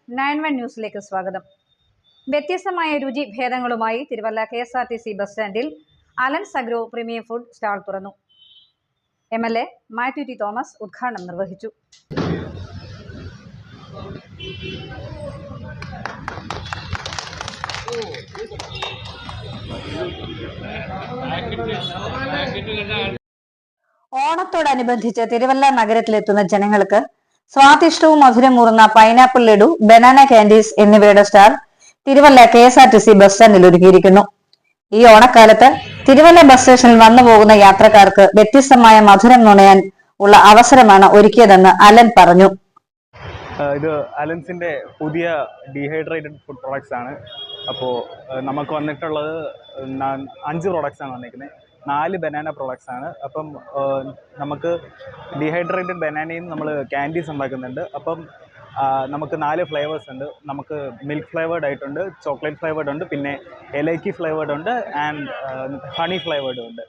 9-1 ന്യൂസിലേക്ക് സ്വാഗതം. വ്യത്യസ്തമായ രുചി ഭേദങ്ങളുമായി തിരുവല്ല KSRTC ബസ് സ്റ്റാൻഡിൽ Allen's agro premium food stall തുറന്നു. MLA മാത്യു ടി തോമസ് ഉദ്ഘാടനം നിർവഹിച്ചു. ഓണത്തോടനുബന്ധിച്ച് തിരുവല്ല നഗരത്തിലെത്തുന്ന ജനങ്ങൾക്ക് സ്വാദിഷ്ടവും മധുരമൂറുന്ന പൈനാപ്പിൾ ലഡു, ബനാന കാൻഡീസ് എന്നിവയുടെ സ്റ്റാൾ തിരുവല്ല KSRTC ബസ് സ്റ്റാൻഡിൽ ഒരുക്കിയിരിക്കുന്നു. ഈ ഓണക്കാലത്ത് തിരുവല്ല ബസ് സ്റ്റേഷനിൽ വന്നു പോകുന്ന യാത്രക്കാർക്ക് വ്യത്യസ്തമായ മധുരം നുണയാൻ ഉള്ള അവസരമാണ് ഒരുക്കിയതെന്ന് അലൻ പറഞ്ഞു. ഇത് അലൻസിന്റെ പുതിയ ഡീഹൈഡ്രേറ്റഡ് ഫുഡ് പ്രോഡക്ട്സ് ആണ്. അപ്പോൾ നമുക്ക് വന്നിട്ടുള്ളത് 5 പ്രോഡക്ട്സ് ആണ് വന്നിരിക്കുന്നത്. 4 ബനാന പ്രോഡക്ട്സ് ആണ്. അപ്പം നമുക്ക് ഡീഹൈഡ്രേറ്റഡ് ബനാനയും നമ്മൾ കാൻഡീസ് ഉണ്ടാക്കുന്നുണ്ട്. അപ്പം നമുക്ക് 4 ഫ്ലേവേഴ്സ് ഉണ്ട്. നമുക്ക് മിൽക്ക് ഫ്ലേവേർഡ് ആയിട്ടുണ്ട്, ചോക്ലേറ്റ് ഫ്ലേവേർഡ് ഉണ്ട്, പിന്നെ ഏലക്കി ഫ്ലേവേർഡ് ഉണ്ട്, ആൻഡ് ഹണി ഫ്ലേവേർഡും ഉണ്ട്.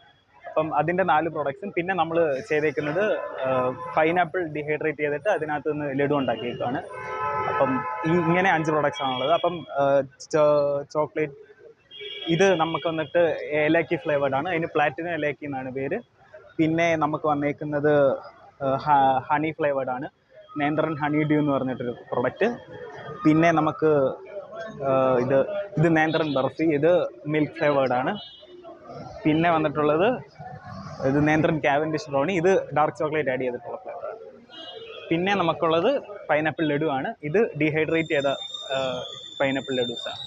അപ്പം അതിൻ്റെ 4 പ്രോഡക്ട്സും പിന്നെ നമ്മൾ ചെയ്തേക്കുന്നത് പൈനാപ്പിൾ ഡീഹൈഡ്രേറ്റ് ചെയ്തിട്ട് അതിനകത്ത് നിന്ന് ലഡു ഉണ്ടാക്കിയേക്കാണ്. അപ്പം ഇങ്ങനെ 5 പ്രോഡക്ട്സ് ആണുള്ളത്. അപ്പം ചോക്ലേറ്റ് ഇത് നമുക്ക് വന്നിട്ട് ഏലക്കി ഫ്ലേവേർഡ് ആണ്. അതിന് പ്ലാറ്റിനം ഏലക്കി എന്നാണ് പേര്. പിന്നെ നമുക്ക് വന്നേക്കുന്നത് ഹണി ഫ്ലേവേർഡ് ആണ്. നേന്ത്രൻ ഹണി ഡ്യൂ എന്ന് പറഞ്ഞിട്ടൊരു പ്രൊഡക്റ്റ്. പിന്നെ നമുക്ക് ഇത് നേന്ത്രൻ ബർഫി, ഇത് മിൽക്ക് ഫ്ലേവേർഡ് ആണ്. പിന്നെ വന്നിട്ടുള്ളത് ഇത് നേന്ത്രൻ കാവൻഡിഷ് ബ്രൗണി, ഇത് ഡാർക്ക് ചോക്ലേറ്റ് ആഡ് ചെയ്തിട്ടുള്ള ഫ്ലേവറാണ്. പിന്നെ നമുക്കുള്ളത് പൈനാപ്പിൾ ലഡു ആണ്. ഇത് ഡീഹൈഡ്രേറ്റ് ചെയ്ത പൈനാപ്പിൾ ലഡൂസാണ്.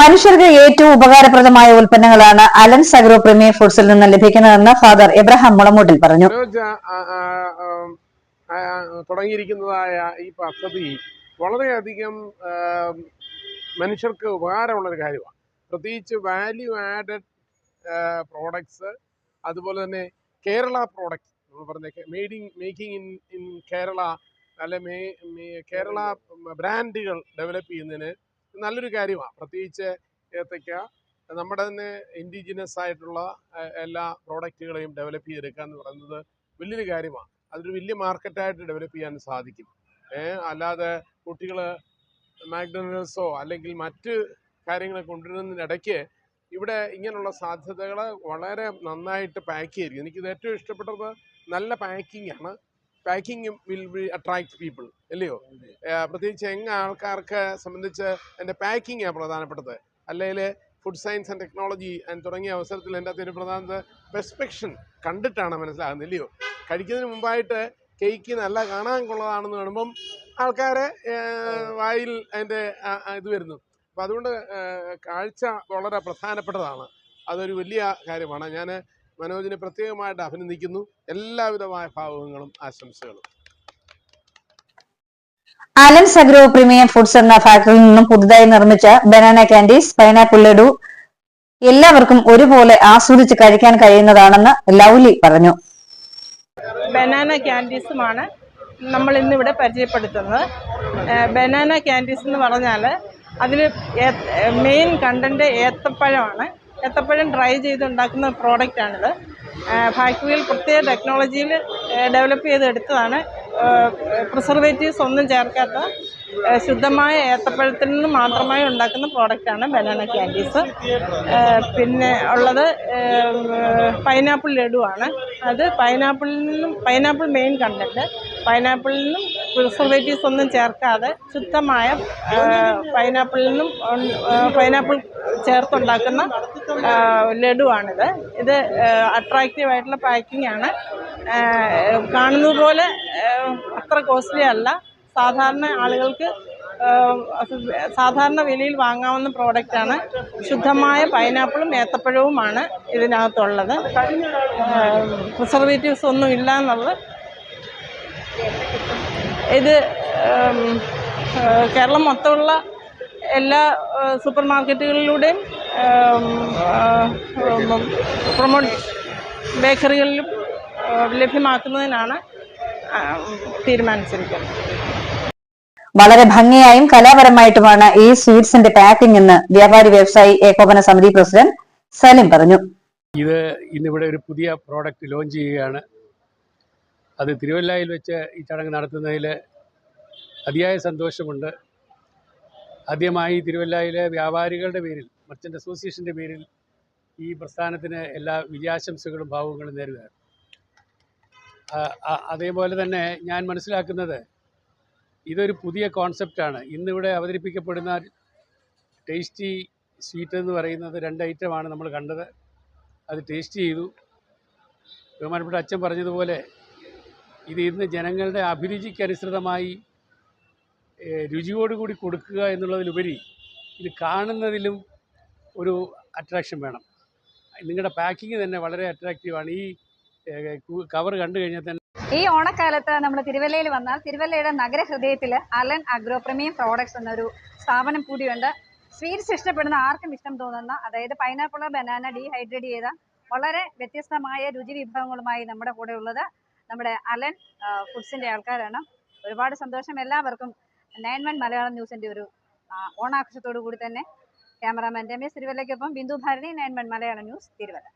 മനുഷ്യർക്ക് ഏറ്റവും ഉപകാരപ്രദമായ ഉൽപ്പന്നങ്ങളാണ് അലൻസ് അഗ്രോ പ്രീമിയം ഫുഡ്സിൽ നിന്ന് ലഭിക്കുന്നതെന്ന് ഫാദർ എബ്രഹാം മുളമൂട്ടിൽ പറഞ്ഞു. തുടങ്ങിയിരിക്കുന്നതായ ഈ പദ്ധതി വളരെയധികം മനുഷ്യർക്ക് ഉപകാരമുള്ളൊരു കാര്യമാണ്. പ്രത്യേകിച്ച് വാല്യൂ ആഡഡ് പ്രോഡക്ട്സ്, അതുപോലെ തന്നെ കേരള പ്രോഡക്ട്സ്, നമ്മൾ പറഞ്ഞ മേക്കിംഗ് ഇൻ കേരള, അല്ലെ കേരള ബ്രാൻഡുകൾ ഡെവലപ്പ് ചെയ്യുന്നതിന് നല്ലൊരു കാര്യമാണ്. പ്രത്യേകിച്ച് ഏത്തയ്ക്ക, നമ്മുടെ തന്നെ ഇൻഡിജിനസ് ആയിട്ടുള്ള എല്ലാ പ്രോഡക്റ്റുകളെയും ഡെവലപ്പ് ചെയ്തെടുക്കുക എന്ന് പറയുന്നത് വലിയൊരു കാര്യമാണ്. അതൊരു വലിയ മാർക്കറ്റായിട്ട് ഡെവലപ്പ് ചെയ്യാൻ സാധിക്കും. അല്ലാതെ കുട്ടികൾ മാക്ഡൊണാൾഡ്സോ അല്ലെങ്കിൽ മറ്റ് കാര്യങ്ങളെ കൊണ്ടുവരുന്നതിനിടയ്ക്ക് ഇവിടെ ഇങ്ങനെയുള്ള സാധ്യതകൾ വളരെ നന്നായിട്ട് പാക്ക് ചെയ്തിരിക്കും. എനിക്കിത് ഏറ്റവും ഇഷ്ടപ്പെട്ടത് നല്ല പാക്കിംഗ് ആണ്. പാക്കിംഗ് വിൽ അട്രാക്ട് പീപ്പിൾ, അല്ലയോ? പ്രത്യേകിച്ച് ആൾക്കാർക്ക് സംബന്ധിച്ച് എൻ്റെ പാക്കിംഗാണ് പ്രധാനപ്പെട്ടത്. അല്ലെങ്കിൽ ഫുഡ് സയൻസ് ആൻഡ് ടെക്നോളജി തുടങ്ങിയ അവസരത്തിൽ എൻ്റെ അകത്തൊരു പ്രധാനത പെർസ്പെക്ഷൻ കണ്ടിട്ടാണ് മനസ്സിലാകുന്നത്, അല്ലയോ? കഴിക്കുന്നതിന് മുമ്പായിട്ട് കേക്ക് നല്ല കാണാൻ കൊള്ളതാണെന്ന് കാണുമ്പം ആൾക്കാരെ വായിൽ അതിൻ്റെ ഇത് വരുന്നു. അപ്പം അതുകൊണ്ട് കാഴ്ച വളരെ പ്രധാനപ്പെട്ടതാണ്. അതൊരു വലിയ കാര്യമാണ്. ഞാൻ മനോജിനെ പ്രത്യേകമായിട്ട് അഭിനന്ദിക്കുന്നു. എല്ലാവിധമായ ഭാവങ്ങളും ആശംസകളും. അലൻസ് അഗ്രോ പ്രീമിയം ഫുഡ്സ് എന്ന ഫാക്ടറിയിൽ നിന്നും പുതുതായി നിർമ്മിച്ച ബനാന കാൻഡീസ്, പൈനാപ്പിൾ ലഡു എല്ലാവർക്കും ഒരുപോലെ ആസ്വദിച്ച് കഴിക്കാൻ കഴിയുന്നതാണെന്ന് ലൗലി പറഞ്ഞു. ബനാന കാൻഡീസുമാണ് നമ്മൾ ഇന്നിവിടെ പരിചയപ്പെടുത്തുന്നത്. ബനാന കാൻഡീസ് എന്ന് പറഞ്ഞാൽ അതിൽ മെയിൻ കണ്ടന്റ് ഏത്തപ്പഴമാണ്. ഏത്തപ്പഴം ഡ്രൈ ചെയ്തുണ്ടാക്കുന്ന പ്രോഡക്റ്റാണിത്. ഫാക്ടറിയിൽ പ്രത്യേക ടെക്നോളജിയിൽ ഡെവലപ്പ് ചെയ്തെടുത്തതാണ്. പ്രിസർവേറ്റീവ്സ് ഒന്നും ചേർക്കാത്ത ശുദ്ധമായ ഏത്തപ്പഴത്തിൽ നിന്ന് മാത്രമായി ഉണ്ടാക്കുന്ന പ്രോഡക്റ്റാണ് ബനാന കാൻഡീസ്. പിന്നെ ഉള്ളത് പൈനാപ്പിൾ ലഡുവാണ്. അത് പൈനാപ്പിൾ മെയിൻ കണ്ടന്റ്. പൈനാപ്പിളിൽ നിന്നും പ്രിസർവേറ്റീവ്സ് ഒന്നും ചേർക്കാതെ ശുദ്ധമായ പൈനാപ്പിൾ ചേർത്തുണ്ടാക്കുന്ന ലഡുവാണിത്. ഇത് അട്രാക്റ്റീവായിട്ടുള്ള പാക്കിംഗ് ആണ്. കാണുന്നത് പോലെ അത്ര കോസ്റ്റ്ലി അല്ല. സാധാരണ ആളുകൾക്ക് സാധാരണ വിലയിൽ വാങ്ങാവുന്ന പ്രോഡക്റ്റാണ്. ശുദ്ധമായ പൈനാപ്പിളും ഏത്തപ്പഴവുമാണ് ഇതിനകത്തുള്ളത്. പ്രിസർവേറ്റീവ്സ് ഒന്നും ഇല്ല എന്നുള്ളത്. ഇത് കേരളം മൊത്തമുള്ള എല്ലാ സൂപ്പർ മാർക്കറ്റുകളിലൂടെയും ബേക്കറികളിലും ലഭ്യമാക്കുന്നതിനാണ് തീരുമാനിച്ചിരിക്കുന്നത്. വളരെ ഭംഗിയായും കലാപരമായിട്ടുമാണ് ഈ സ്വീറ്റ്സിന്റെ പാക്കിംഗ് എന്ന് വ്യാപാരി വ്യവസായി ഏകോപന സമിതി പ്രസിഡന്റ് സലിം പറഞ്ഞു. ഇത് ഇന്നിവിടെ ഒരു പുതിയ പ്രോഡക്റ്റ് ലോഞ്ച് ചെയ്യുകയാണ്. അത് തിരുവല്ലയിൽ വെച്ച് ഈ ചടങ്ങ് നടത്തുന്നതിൽ അതിയായ സന്തോഷമുണ്ട്. ആദ്യമായി തിരുവല്ലയിലെ വ്യാപാരികളുടെ പേരിൽ, മർച്ചൻ്റ് അസോസിയേഷൻ്റെ പേരിൽ ഈ പ്രസ്ഥാനത്തിന് എല്ലാ വിജയാശംസകളും ഭാവുകങ്ങളും നേരുകയാണ്. അതേപോലെ തന്നെ ഞാൻ മനസ്സിലാക്കുന്നത് ഇതൊരു പുതിയ കോൺസെപ്റ്റാണ്. ഇന്നിവിടെ അവതരിപ്പിക്കപ്പെടുന്ന ടേസ്റ്റി സ്വീറ്റ് എന്ന് പറയുന്നത് 2 ഐറ്റമാണ് നമ്മൾ കണ്ടത്. അത് ടേസ്റ്റ് ചെയ്തു. ബഹുമാനപ്പെട്ട അച്ഛൻ പറഞ്ഞതുപോലെ ഇത് ഇന്ന് ജനങ്ങളുടെ അഭിരുചിക്കനുസൃതമായി രുചിയോടുകൂടി കൊടുക്കുക എന്നുള്ളതിലുപരി ഇത് കാണുന്നതിലും ഒരു അട്രാക്ഷൻ വേണം. നിങ്ങളുടെ പാക്കിങ് തന്നെ വളരെ അട്രാക്റ്റീവാണ്. ഈ കവർ കണ്ടു കഴിഞ്ഞാൽ തന്നെ ഈ ഓണക്കാലത്ത് നമ്മൾ തിരുവല്ലയിൽ വന്നാൽ തിരുവല്ലയുടെ നഗരഹൃദയത്തിൽ അലൻ അഗ്രോ പ്രീമിയം പ്രോഡക്ട്സ് എന്നൊരു സ്ഥാപനം കൂടിയുണ്ട്. സ്വീറ്റ്സ് ഇഷ്ടപ്പെടുന്ന ആർക്കും ഇഷ്ടം തോന്നുന്ന, അതായത് പൈനാപ്പിൾ, ബനാന ഡീഹൈഡ്രേറ്റ് ചെയ്ത വളരെ വ്യത്യസ്തമായ രുചി വിഭവങ്ങളുമായി നമ്മുടെ കൂടെ ഉള്ളത് നമ്മുടെ അലൻ ഫുഡ്സിൻ്റെ ആൾക്കാരാണ്. ഒരുപാട് സന്തോഷം എല്ലാവർക്കും. 9 മലയാളം ന്യൂസിൻ്റെ ഒരു ഓണാഘോഷത്തോടു കൂടി തന്നെ ക്യാമറാമാൻ രമേശ് തിരുവല്ലയ്ക്കൊപ്പം ബിന്ദു ഭാരതി, 9 മലയാളം ന്യൂസ്, തിരുവല്ല.